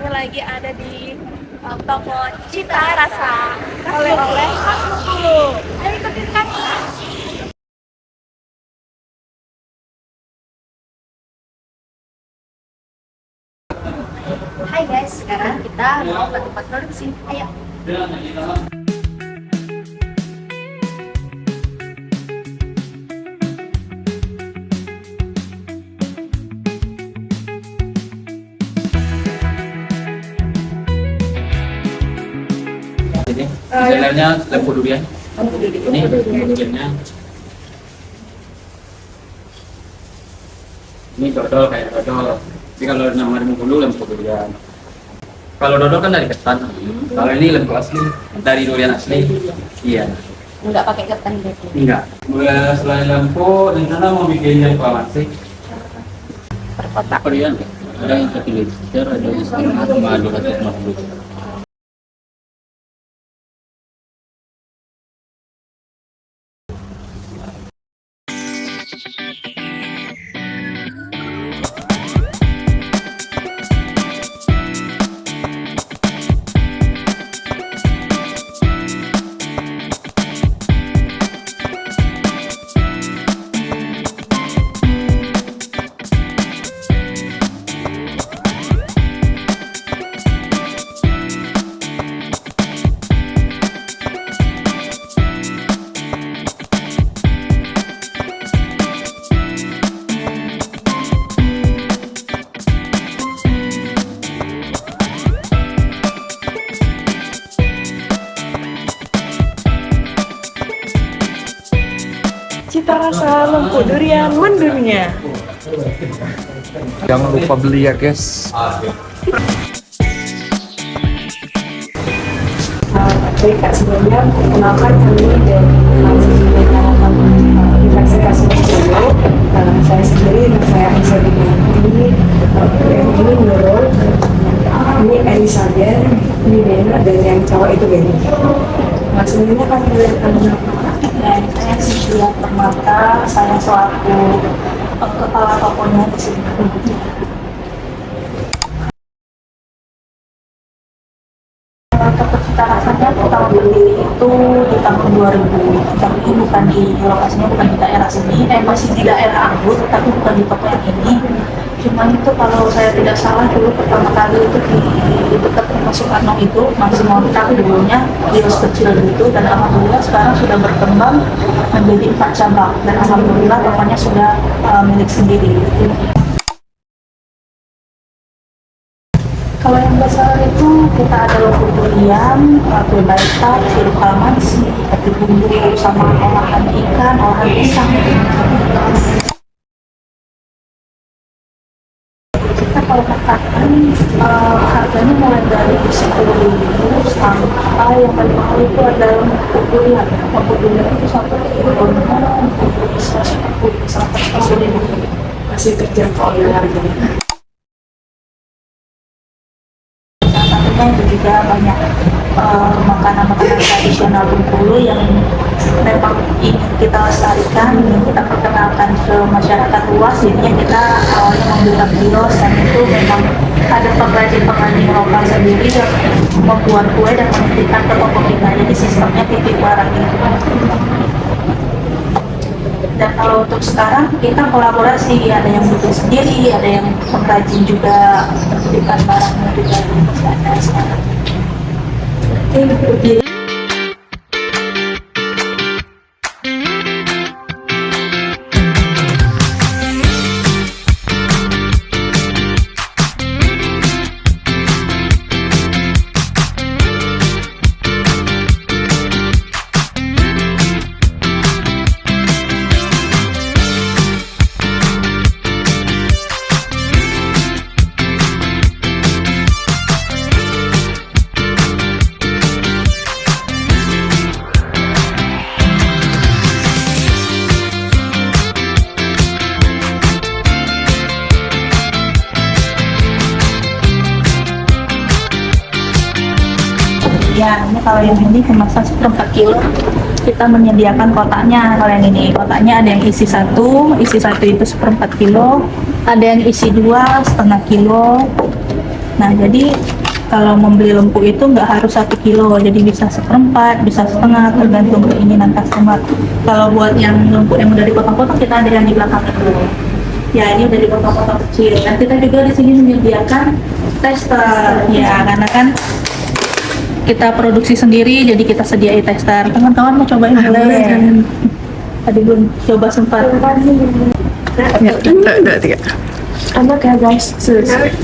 kamu lagi ada di toko Cita Rasa. Oleh-oleh khas Bengkulu. Ayo ikutin kami. Hai guys, sekarang kita mau ke tempat produksi. Ayo. Ini desainernya Lempo Durian. Ini bagiannya. Ini dodol kayak dodol. Tapi kalau nama di Bengkulu Lempo Durian. Kalau dodol kan dari ketan. Kalau ini lempo asli dari durian asli. Iya. Enggak pakai ketan gitu. Enggak. Mulai selain lempo, rencana mau bikin yang sih. Per kotak. Durian. Ada yang 1 liter, ada yang setengah sama 250. Cita rasa lempo durian mendurnya. Jangan lupa beli ya guys. Baik kak, sebelumnya perkenalkan kami dari Universitas Bengkulu. Saya sendiri, saya bisa diganti ini Nurul, ini Elisaden, ini Dena, dan yang cowok itu Benny. Nah, sebenarnya kan kelihatan dan saya Cynthia Permata, saya selaku kepala tokonya di sini. Toko Cita Rasanya pertama berdiri itu di tahun 2000, tapi bukan di lokasinya, bukan di daerah sini, masih di daerah Anggut, tapi bukan di toko yang ini. Cuma itu kalau saya tidak salah dulu pertama kali itu di dekat rumah Soekarno itu masih ngontrak dulunya, kios kecil gitu, dan alhamdulillah sekarang sudah berkembang menjadi 4 cabang, dan alhamdulillah tokonya sudah milik sendiri. Kalau yang besar itu kita ada logo durian, kue balita, sirup kalamansi, seperti bumbu sama olahan ikan, olahan pisang. Kita kalau katakan harganya mulai dari 10.000 sampai yang paling mahal itu ada logo durian. Logo durian itu sampai kilonya bisa 10 sampai 100.000. Masih terjangkau ya harganya. Itu juga banyak makanan-makanan tradisional Bengkulu yang memang ingin kita lestarikan, ingin kita perkenalkan ke masyarakat luas. Jadinya kita awalnya membuka kios, dan itu memang ada pengrajin-pengrajin lokal sendiri yang membuat kue dan menitipkan ke toko kita. Jadi sistemnya titip barang gitu. Dan kalau untuk sekarang kita kolaborasi, ada yang bikin sendiri, ada yang pengrajin juga menitipkan barangnya juga ada sekarang. Ya, ini kalau yang ini kemasan 4 kilo, kita menyediakan kotaknya. Kalau yang ini kotaknya ada yang isi satu itu 1/4 kilo, ada yang isi 2,5 kilo. Nah, jadi kalau membeli lempu itu nggak harus 1 kilo, jadi bisa seperempat, bisa setengah, tergantung keinginan customer. Kalau buat yang lempu yang udah dipotong-potong, kita ada yang di belakang itu. Ya, ini udah dipotong-potong kecil. Dan kita juga di sini menyediakan tester, ya, karena kan kita produksi sendiri, jadi kita sediain tester. Teman-teman mau cobain boleh? Tadi belum coba sempat. Ya, enggak, tiga. Sama kayak guys.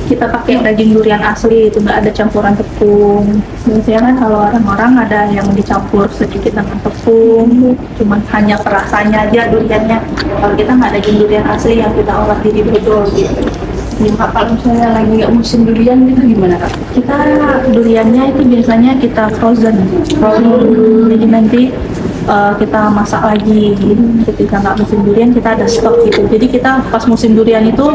Kita pakai daging durian asli, itu nggak ada campuran tepung. Biasanya kan kalau orang-orang ada yang dicampur sedikit dengan tepung, cuman hanya perasanya aja duriannya. Kalau kita nggak ada daging durian asli yang kita olah di dodol gitu. Nah, kalau misalnya lagi nggak musim durian itu gimana kak? Kita duriannya itu biasanya kita frozen. Jadi nanti kita masak lagi. Ketika nggak musim durian kita ada stok gitu. Jadi kita pas musim durian itu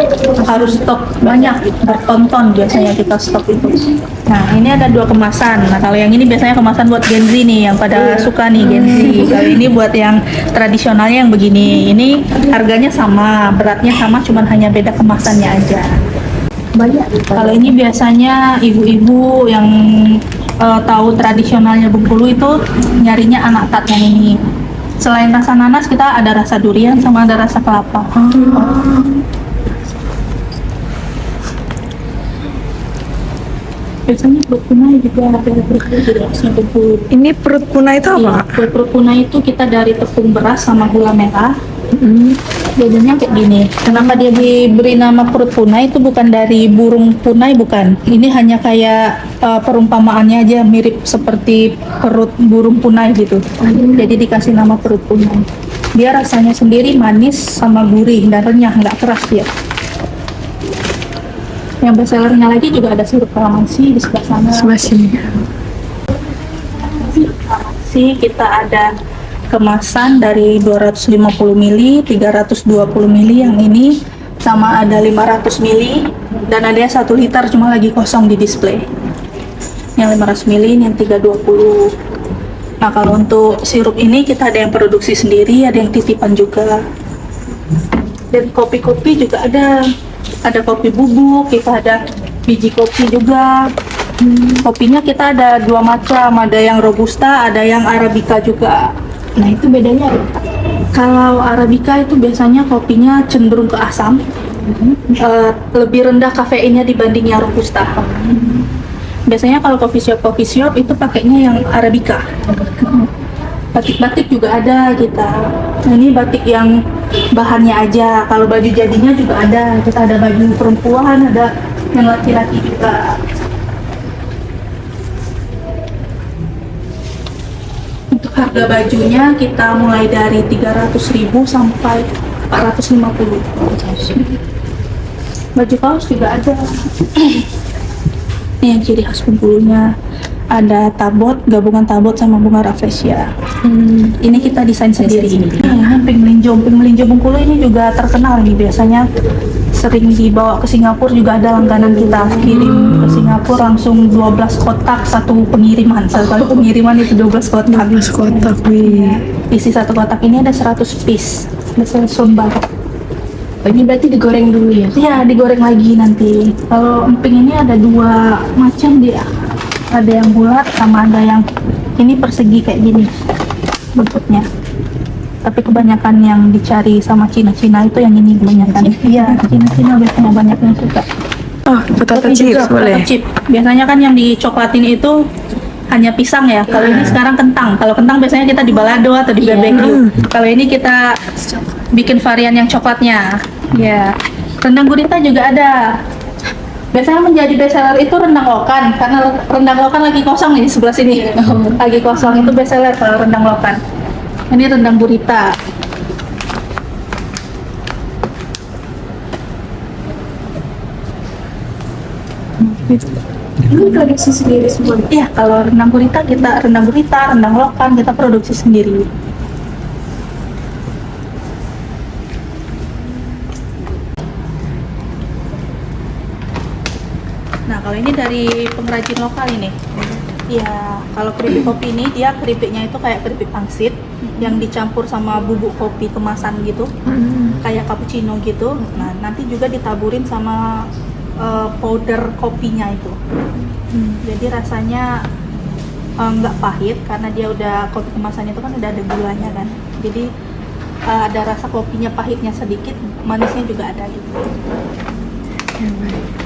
harus stok banyak, berton-ton biasanya kita stok itu. Nah, ini ada 2 kemasan. Nah, kalau yang ini biasanya kemasan buat Gen Z nih, yang pada suka nih Gen Z. Kalau ini buat yang tradisionalnya yang begini. Ini harganya sama, beratnya sama, cuman hanya beda kemasannya aja. Banyak. Kalau ini biasanya ibu-ibu yang tahu tradisionalnya Bengkulu itu nyarinya anak tat yang ini. Selain rasa nanas, kita ada rasa durian sama ada rasa kelapa. Biasanya perut punai juga ada khasnya Bengkulu. Ini perut punai itu Iya, apa? kue perut punai itu kita dari tepung beras sama gula merah. Jadinya kayak gini. Kenapa dia diberi nama perut punai itu bukan dari burung punai, bukan. Ini hanya kayak perumpamaannya aja, mirip seperti perut burung punai gitu. Jadi dikasih nama perut punai. Dia rasanya sendiri manis sama gurih dan renyah, nggak keras dia. Yang bestsellernya lagi juga ada sirup kalamansi di sebelah sana. Sebelah sini. Kalamansi kita ada kemasan dari 250 ml, 320 ml yang ini, sama ada 500 ml, dan ada yang 1 liter cuma lagi kosong di display. Yang 500 ml, yang 320. Nah, kalau untuk sirup ini kita ada yang produksi sendiri, ada yang titipan juga. Dan kopi-kopi juga ada. Ada kopi bubuk, kita ada biji kopi juga. Kopinya kita ada 2 macam, ada yang robusta, ada yang arabica juga. Nah itu bedanya apa? Kalau arabica itu biasanya kopinya cenderung ke asam, lebih rendah kafeinnya dibanding yang robusta. Biasanya kalau coffee shop itu pakainya yang arabica. Batik-batik juga ada kita. Nah, ini batik yang bahannya aja. Kalau baju jadinya juga ada. Kita ada baju perempuan, ada yang laki-laki juga. Untuk harga bajunya kita mulai dari 300.000 sampai 450. Baju kaos juga ada. Ini yang ciri khas Bengkulunya. Ada tabot, gabungan tabot sama bunga rafflesia. Ini kita desain sendiri. Pink melinjo Bengkulu ini juga terkenal nih, biasanya sering dibawa ke Singapura, juga ada langganan kita kirim ke Singapura langsung 12 kotak satu pengiriman. Satu kali pengiriman itu 12 kotak. 12 kotak, wih. Isi satu kotak ini ada 100 piece. Biasanya sombang. Ini berarti digoreng dulu ya? Iya, digoreng lagi nanti. Kalau emping ini ada 2 macam dia. Ada yang bulat sama ada yang ini persegi kayak gini bentuknya. Tapi kebanyakan yang dicari sama Cina-Cina itu yang ini kebanyakan. Iya, Cina-Cina biasanya banyak yang suka. Oh, potato Tapi chips juga boleh. potato chip. Biasanya kan yang dicoklatin itu hanya pisang ya. Kalau ini sekarang kentang. Kalau kentang biasanya kita di balado atau di barbecue. Kalau ini kita bikin varian yang coklatnya. Ya. Rendang gurita juga ada. Biasanya menjadi bestseller itu rendang lokan, karena rendang lokan lagi kosong nih di sebelah sini. Lagi kosong itu bestseller kalau rendang lokan. Ini rendang gurita. Ini produksi sendiri semua. Iya, kalau rendang gurita rendang lokan kita produksi sendiri. Nah, kalau ini dari pengrajin lokal ini. Ya, kalau keripik kopi ini dia keripiknya itu kayak keripik pangsit yang dicampur sama bubuk kopi kemasan gitu, kayak cappuccino gitu. Nah, nanti juga ditaburin sama powder kopinya itu. Jadi rasanya nggak pahit karena dia udah kopi kemasannya itu kan udah ada gulanya kan. Jadi ada rasa kopinya pahitnya sedikit, manisnya juga ada gitu. Ya, baik.